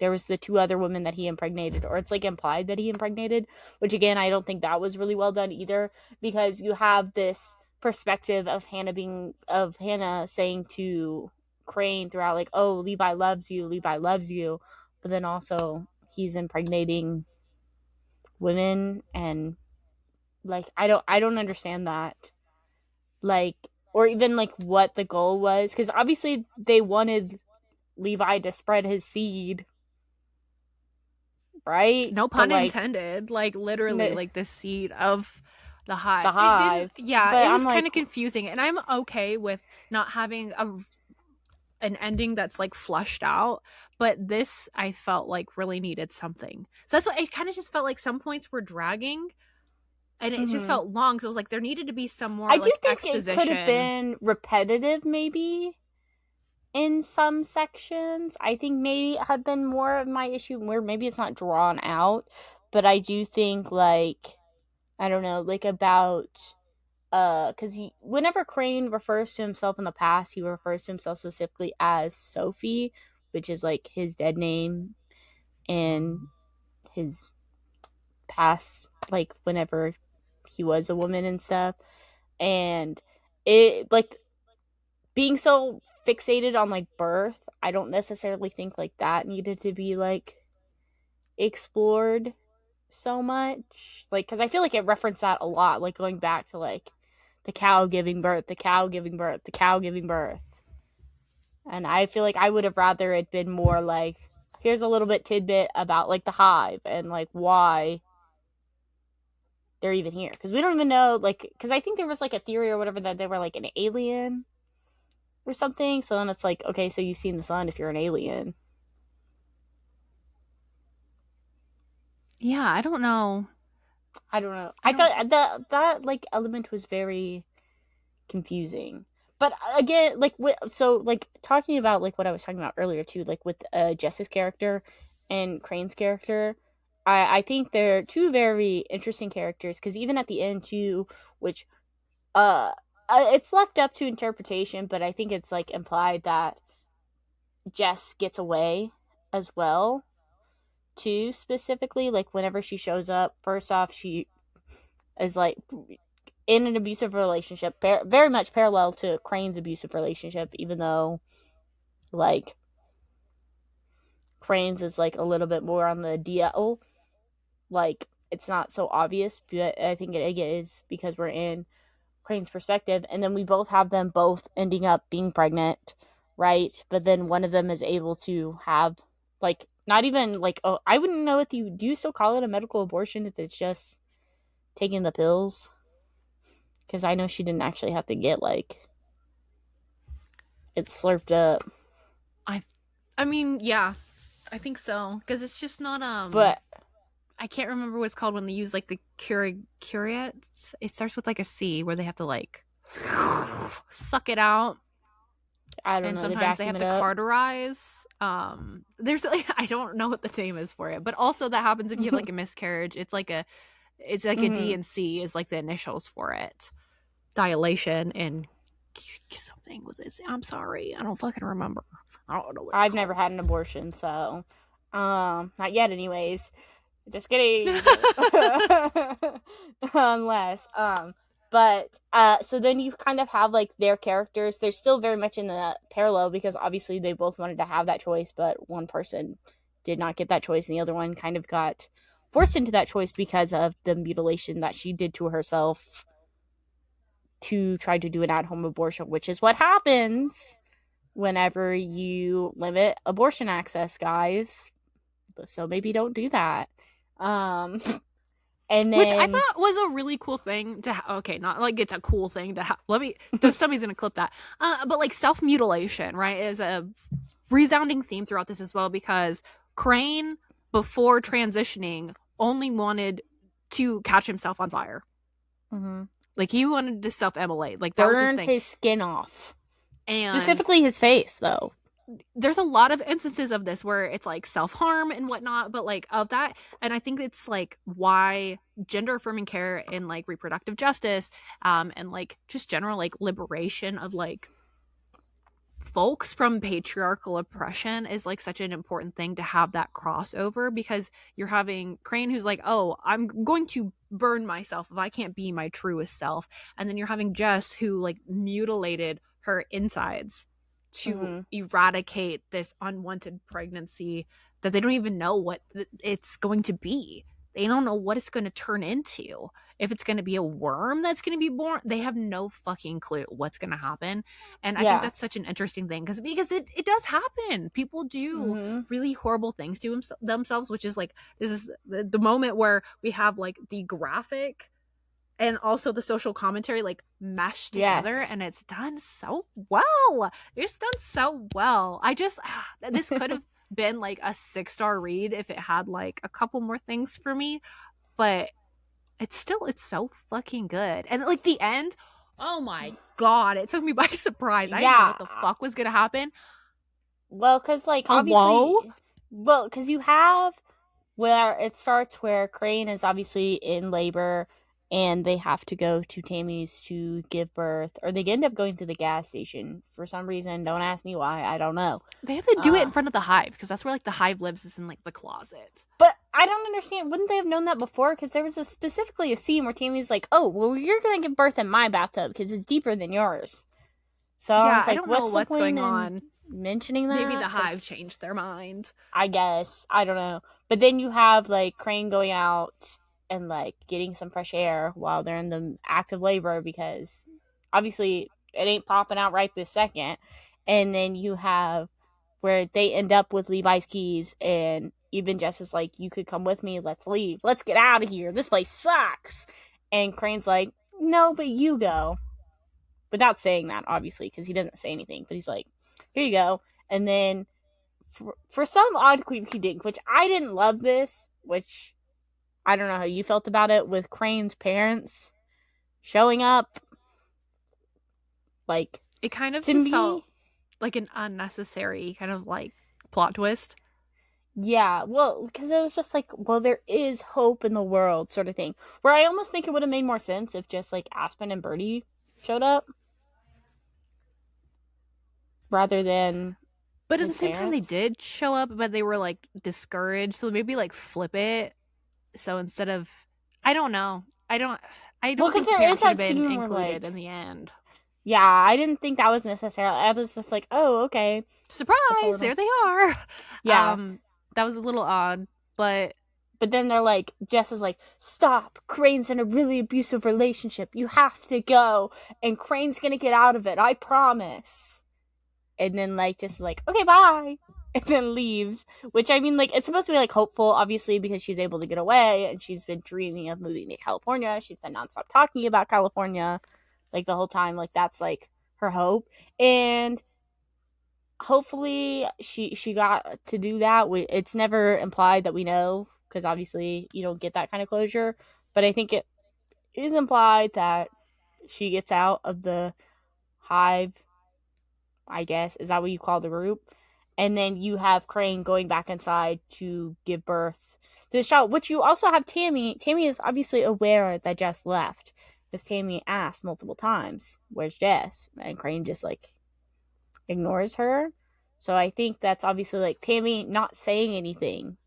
there was the two other women that he impregnated, or it's, like, implied that he impregnated, which, again, I don't think that was really well done either, because you have this perspective of Hannah saying to Crane throughout, like, oh, Levi loves you, Levi loves you, but then also he's impregnating women, and like I don't understand that, like, or even like what the goal was, because obviously they wanted Levi to spread his seed, right? No But pun like intended. Like literally, the like the seed of the hive. It didn't. Hive, Yeah, but it I'm was like, kind of confusing, and I'm okay with not having an ending that's like flushed out, but this I felt like really needed something. So that's what it kind of just felt like. Some points were dragging, and it just mm-hmm. felt long. So I was like, there needed to be some I more do like think it could have exposition. been repetitive, maybe in some sections. I think maybe it had been more of my issue where maybe it's not drawn out, but I do think, like, I don't know, like, about because whenever Crane refers to himself in the past, he refers to himself specifically as Sophie, which is like his dead name and his past, like whenever he was a woman and stuff. And it, like, being so fixated on like birth, I don't necessarily think like that needed to be like explored so much, like, because I feel like it referenced that a lot, like going back to like the cow giving birth, the cow giving birth, the cow giving birth. And I feel like I would have rather it been more like, here's a little bit tidbit about like the hive and like why they're even here, because we don't even know, like, because I think there was like a theory or whatever that they were like an alien or something. So then it's like, okay, so you've seen the sun if you're an alien. Yeah, I don't know. I don't know. I I don't. thought that like element was very confusing. But again, like, so like talking about like what I was talking about earlier too, like with Jess's character and Crane's character, I think they're two very interesting characters, because even at the end too, which uh it's left up to interpretation, but I think it's like implied that Jess gets away as well too, specifically like whenever she shows up. First off, she is like in an abusive relationship, very much parallel to Crane's abusive relationship, even though like Crane's is like a little bit more on the DL, like it's not so obvious, but I think it is because we're in Crane's perspective. And then we both have them both ending up being pregnant, right? But then one of them is able to have, like, not even like, oh, I wouldn't know if you do you still call it a medical abortion if it's just taking the pills, because I know she didn't actually have to get like it slurped up. I. I mean, yeah, I think so, because it's just not. But I can't remember what it's called when they use like the curates. It starts with like a C where they have to like suck it out, I don't and know, they sometimes they vacuum have it to up. carterize. There's like, I don't know what the name is for it, but also that happens if you have like a miscarriage. It's like a D Mm-hmm. and C is like the initials for it. Dilation and something with it. I'm sorry, I don't fucking remember. I don't know what it's I've never called. had an abortion, so not yet anyways. Just kidding. Unless but so then you kind of have like their characters. They're still very much in the parallel, because obviously they both wanted to have that choice, but one person did not get that choice and the other one kind of got forced into that choice because of the mutilation that she did to herself to try to do an at-home abortion, which is what happens whenever you limit abortion access, guys. So maybe don't do that. Um, and Which I then thought was a really cool thing to okay, not like it's a cool thing to have. Let me, somebody's gonna clip that. But like self mutilation, right, is a resounding theme throughout this as well, because Crane, before transitioning, only wanted to catch himself on fire. mm-hmm. Like he wanted to self immolate. Like that was his burn thing. his skin off. And Specifically his face, though. there's a lot of instances of this where it's like self-harm and whatnot, but like of that, and I think it's like why gender affirming care and like reproductive justice and like just general like liberation of like folks from patriarchal oppression is like such an important thing to have that crossover, because you're having Crane who's like, oh, I'm going to burn myself if I can't be my truest self, and then you're having Jess who like mutilated her insides to eradicate this unwanted pregnancy that they don't even know what it's going to be. They don't know what it's going to turn into. If it's going to be a worm that's going to be born, they have no fucking clue what's going to happen. And I think that's such an interesting thing because it does happen. People do really horrible things to themselves, which is like, this is the moment where we have like the graphic and also the social commentary like meshed together, and it's done so well. It's done so well. This could have been like a 6-star read if it had like a couple more things for me, but it's so fucking good. And like the end, oh my god, it took me by surprise. I didn't know what the fuck was gonna happen. Well, because like obviously, because you have where it starts where Crane is obviously in labor and they have to go to Tammy's to give birth, or they end up going to the gas station for some reason. Don't ask me why. I don't know. They have to do it in front of the Hive because that's where like the Hive lives, is in like the closet. But I don't understand. Wouldn't they have known that before? Because there was specifically a scene where Tammy's like, "Oh, well, you're gonna give birth in my bathtub because it's deeper than yours." So I was like, I don't know what's going on. Mentioning that, maybe the Hive changed their mind. I guess, I don't know. But then you have like Crane going out and like getting some fresh air while they're in the active labor, because obviously it ain't popping out right this second. And then you have where they end up with Levi's keys, and even Jess is like, "You could come with me. Let's leave. Let's get out of here. This place sucks." And Crane's like, "No, but you go." Without saying that, obviously, because he doesn't say anything. But he's like, "Here you go." And then for some odd queepy dink, which I didn't love this, which I don't know how you felt about it, with Crane's parents showing up. Like, it kind of just felt like an unnecessary kind of like plot twist. Yeah, well, because it was just like, well, there is hope in the world sort of thing. Where I almost think it would have made more sense if just like Aspen and Birdie showed up. Rather than... But at the same time, they did show up, but they were like discouraged. So maybe like flip it. So instead of, I don't know. I don't think there should have been included in the end. Yeah, I didn't think that was necessary. I was just like, oh, okay. Surprise! There they are. Yeah. That was a little odd, but then they're like, Jess is like, "Stop! Crane's in a really abusive relationship. You have to go, and Crane's gonna get out of it. I promise." And then like just like, "Okay, bye," and then leaves. Which, I mean, like, it's supposed to be like hopeful, obviously, because she's able to get away, and she's been dreaming of moving to California. She's been nonstop talking about California, like the whole time. Like that's like her hope, and hopefully she got to do that. It's never implied that we know, because obviously you don't get that kind of closure, but I think it is implied that she gets out of the Hive, I guess. Is that what you call the group? And then you have Crane going back inside to give birth to this child, which you also have Tammy. Tammy is obviously aware that Jess left, because Tammy asked multiple times, "Where's Jess?" And Crane just like ignores her. So I think that's obviously like Tammy not saying anything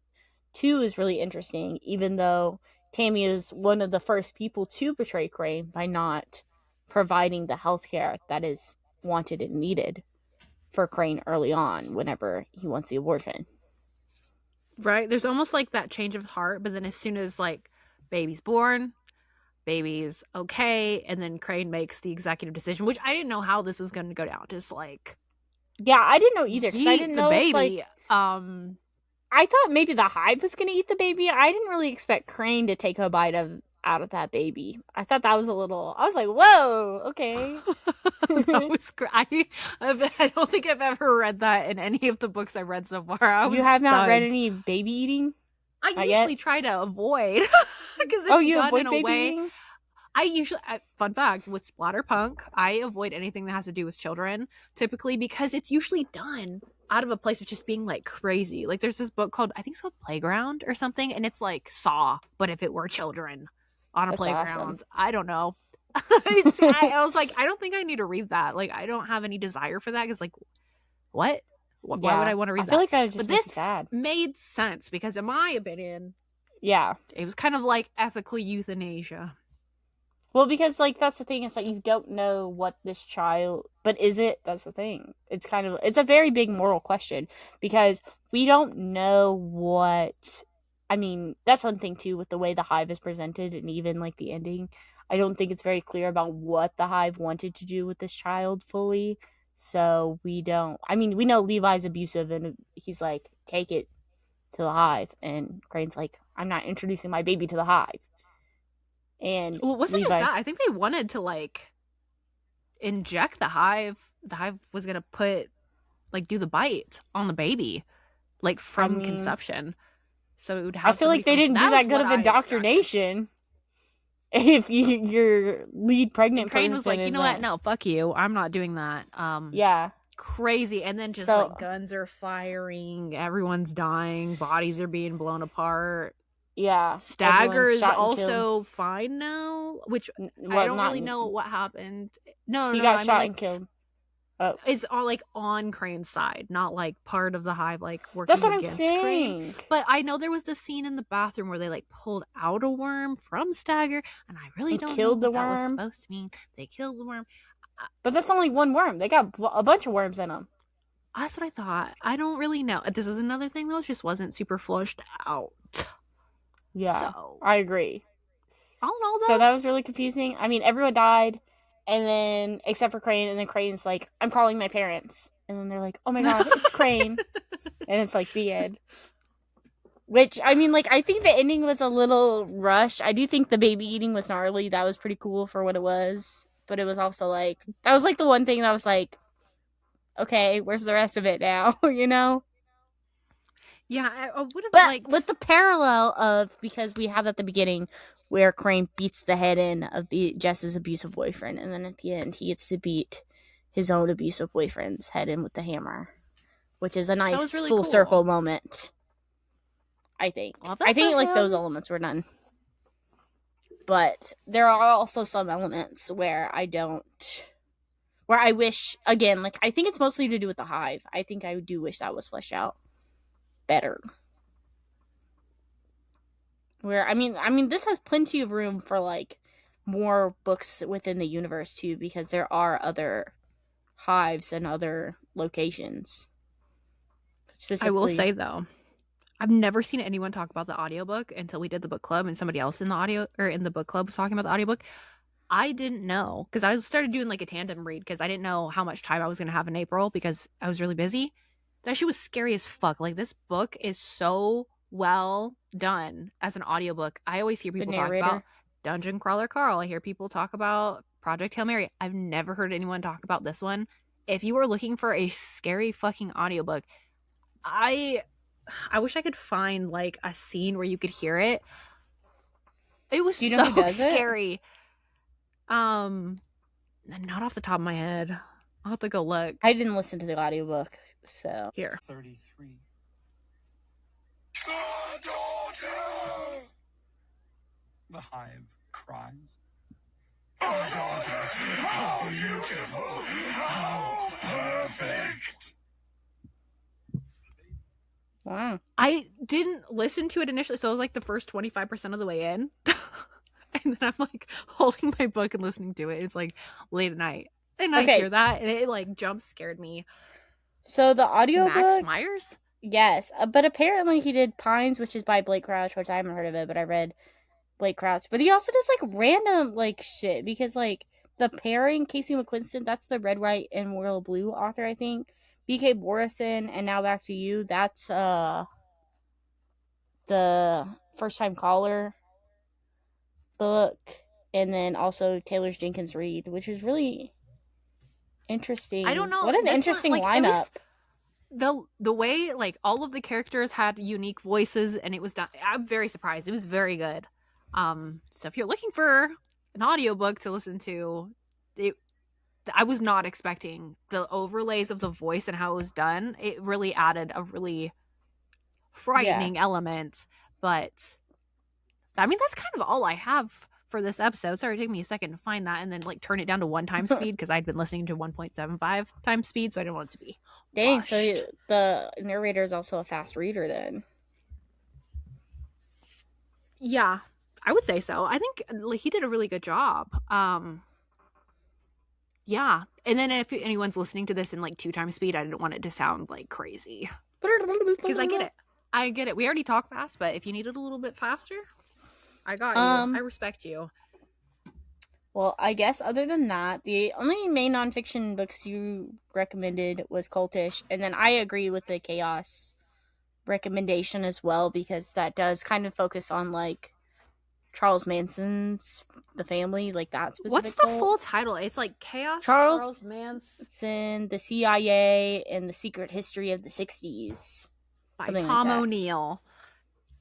too is really interesting, even though Tammy is one of the first people to betray Crane by not providing the healthcare that is wanted and needed for Crane early on whenever he wants the abortion. Right? There's almost like that change of heart, but then as soon as like baby's born, baby's okay, and then Crane makes the executive decision, which I didn't know how this was going to go down. Just like, yeah, I didn't know either, because I didn't know the baby. Like, I thought maybe the Hive was going to eat the baby. I didn't really expect Crane to take a bite out of that baby. I thought that was a little... I was like, whoa, okay. That was great. I don't think I've ever read that in any of the books I've read so far. You have not read any baby eating? I usually try to avoid, because it's you done avoid in a baby way. eating? Fun fact, with Splatterpunk, I avoid anything that has to do with children, typically, because it's usually done out of a place of just being like crazy. Like there's this book called, I think it's called Playground or something, and it's like Saw, but if it were children on a playground. Awesome. I don't know. I was like, I don't think I need to read that. Like, I don't have any desire for that, because like, what? Why would I want to read that? I feel like I just this sad. Made sense, because in my opinion, yeah, it was kind of like ethical euthanasia. Well, because like that's the thing. It's like you don't know what this child, but is it? That's the thing. It's a very big moral question because we don't know what. I mean, that's one thing too with the way the Hive is presented and even like the ending. I don't think it's very clear about what the Hive wanted to do with this child fully. So we don't. I mean, we know Levi's abusive and he's like, take it to the Hive, and Crane's like, I'm not introducing my baby to the Hive. And Well, it wasn't just Levi, that. I think they wanted to like inject the Hive. The Hive was gonna do the bite on the baby, like I from mean, conception. So it would I have feel somebody like they from didn't do that was that good what of I extracted. indoctrination. If your lead And pregnant Crane was person like, you know what? isn't, No, fuck you. I'm not doing that. yeah. Crazy. And then just So like guns are firing, everyone's dying, bodies are being blown apart. yeah, Stagger everyone's is shot and killed. also fine now, which I Well, don't not really know what happened. No, he no, got I mean shot like and killed. Oh, it's all like on Crane's side, not like part of the Hive like that's working what I'm against Crane. saying. But I know there was this scene in the bathroom where they like pulled out a worm from Stagger, and I really And don't know killed the what that was worm. supposed to mean. They killed the worm. But that's only one worm. They got a bunch of worms in them. That's what I thought. I don't really know. This is another thing though. It just wasn't super flushed out. Yeah, So I agree. I don't know So though. that was really confusing. I mean, everyone died, and then except for Crane, and then Crane's like, "I'm calling my parents," and then they're like, "Oh my god, it's Crane," and it's like the end. Which I mean, like, I think the ending was a little rushed. I do think the baby eating was gnarly. That was pretty cool for what it was, but it was also like that was like the one thing that was like, okay, where's the rest of it now? You know. Yeah, I would have But liked. with the parallel of because we have at the beginning where Crane beats the head in of the Jess's abusive boyfriend, and then at the end he gets to beat his own abusive boyfriend's head in with the hammer, which is a That was nice really full cool. circle moment. I think. Love that I think for like those him. elements were done. But there are also some elements where I wish, again, like I think it's mostly to do with the Hive. I think I do wish that was fleshed out better. Where I mean, this has plenty of room for like more books within the universe too, because there are other hives and other locations. I will Specifically, say though, I've never seen anyone talk about the audiobook until we did the book club and somebody else in the audio or in the book club was talking about the audiobook. I didn't know because I started doing like a tandem read because I didn't know how much time I was going to have in April because I was really busy. That shit was scary as fuck. Like this book is so well done as an audiobook. I always hear the people talk about narrator. Dungeon Crawler Carl. I hear people talk about Project Hail Mary. I've never heard anyone talk about this one. If you are looking for a scary fucking audiobook, I I wish I could find like a scene where you could hear it. It was Do you know so who does it? scary. Not off the top of my head. I'll have to go look. I didn't listen to the audiobook, so Here. 33. The Hive cries. Oh, daughter, how beautiful, how perfect. wow. I didn't listen to it initially, so it was like the first 25% of the way in. And then I'm like holding my book and listening to it. It's like late at night. And I hear that and it like jump scared me. So the audiobook, Max Myers? yes, but apparently he did Pines, which is by Blake Crouch, which I haven't heard of it, but I read Blake Crouch. But he also does like random like shit because like the pairing Casey McQuiston, that's the Red, White, and Royal Blue author, I think. B.K. Borison and Now Back to You, that's the First Time Caller book, and then also Taylor's Jenkins Reid, which is really interesting. I don't know. What an interesting one, like, lineup. The way like all of the characters had unique voices and it was done, I'm very surprised. It was very good. So if you're looking for an audiobook to listen to, I was not expecting the overlays of the voice and how it was done. It really added a really frightening element. But I mean, that's kind of all I have for this episode. Sorry, it took me a second to find that and then like turn it down to 1 time speed because I'd been listening to 1.75 times speed, so I didn't want it to be Dang, rushed. so the narrator is also a fast reader then. Yeah. I would say so. I think he did a really good job. Yeah. And then if anyone's listening to this in like 2 times speed, I didn't want it to sound like crazy. Because I get it. I get it. We already talk fast, but if you need it a little bit faster, I got you. I respect you. Well, I guess other than that, the only main nonfiction books you recommended was Cultish, and then I agree with the Chaos recommendation as well, because that does kind of focus on like Charles Manson's the family, like that specific. What's the full title? It's like Chaos, Charles Manson, the CIA, and the Secret History of the 60s. By Tom O'Neill.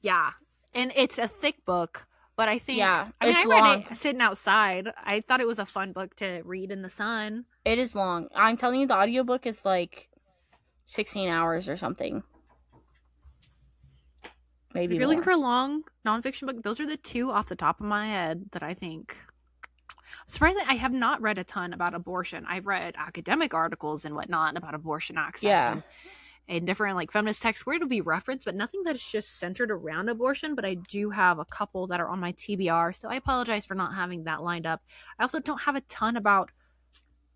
Yeah. And it's a thick book, but I think... Yeah, I mean, I read it sitting outside. I thought it was a fun book to read in the sun. It is long. I'm telling you, the audiobook is like 16 hours or something. Maybe if you're looking for a long nonfiction book, those are the 2 off the top of my head that I think... Surprisingly, I have not read a ton about abortion. I've read academic articles and whatnot about abortion access and different like feminist texts where it'll be referenced, but nothing that's just centered around abortion. But I do have a couple that are on my TBR, so I apologize for not having that lined up. I also don't have a ton about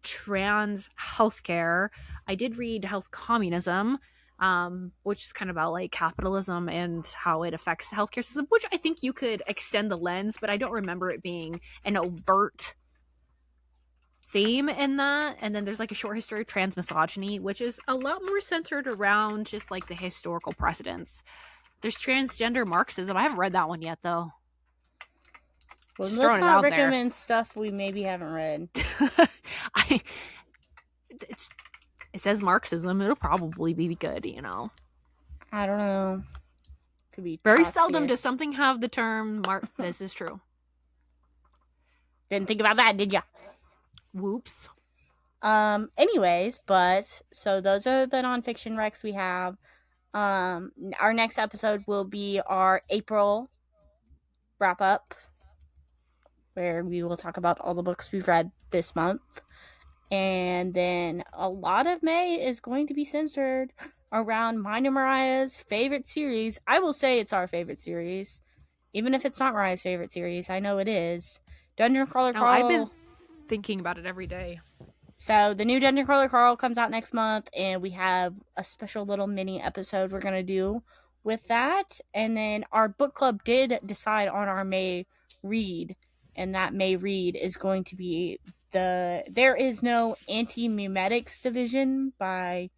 trans healthcare. I did read Health Communism, which is kind of about like capitalism and how it affects the healthcare system, which I think you could extend the lens, but I don't remember it being an overt theme in that. And then there's like a short history of transmisogny, which is a lot more centered around just like the historical precedents. There's Transgender Marxism. I haven't read that one yet though. Well, let's not recommend stuff we maybe haven't read. It says Marxism. It'll probably be good, you know. I don't know. Could be very seldom does something have the term this is true. Didn't think about that, did ya? Whoops. Anyways, but so those are the nonfiction recs we have. Our next episode will be our April wrap up, where we will talk about all the books we've read this month. And then a lot of May is going to be centered around mine and Mariah's favorite series. I will say it's our favorite series, even if it's not Mariah's favorite series. I know it is. Dungeon Crawler Carl. I've been thinking about it every day. So the new Dungeon Crawler Carl comes out next month, and we have a special little mini episode we're going to do with that. And then our book club did decide on our May read, and that May read is going to be There Is No Anti-Memetics Division by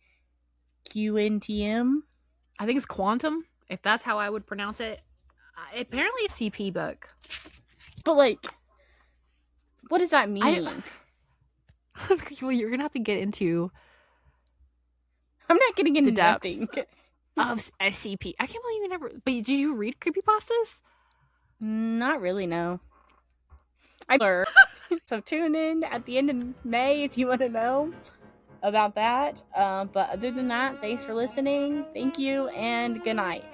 QNTM. I think it's Quantum, if that's how I would pronounce it. Apparently a CP book. But like, what does that mean? Well, you're gonna have to get into... I'm not getting into the depths nothing of SCP. I can't believe you never... But did you read creepypastas? Not really, no. So tune in at the end of May if you want to know about that. But other than that, thanks for listening. Thank you, and good night.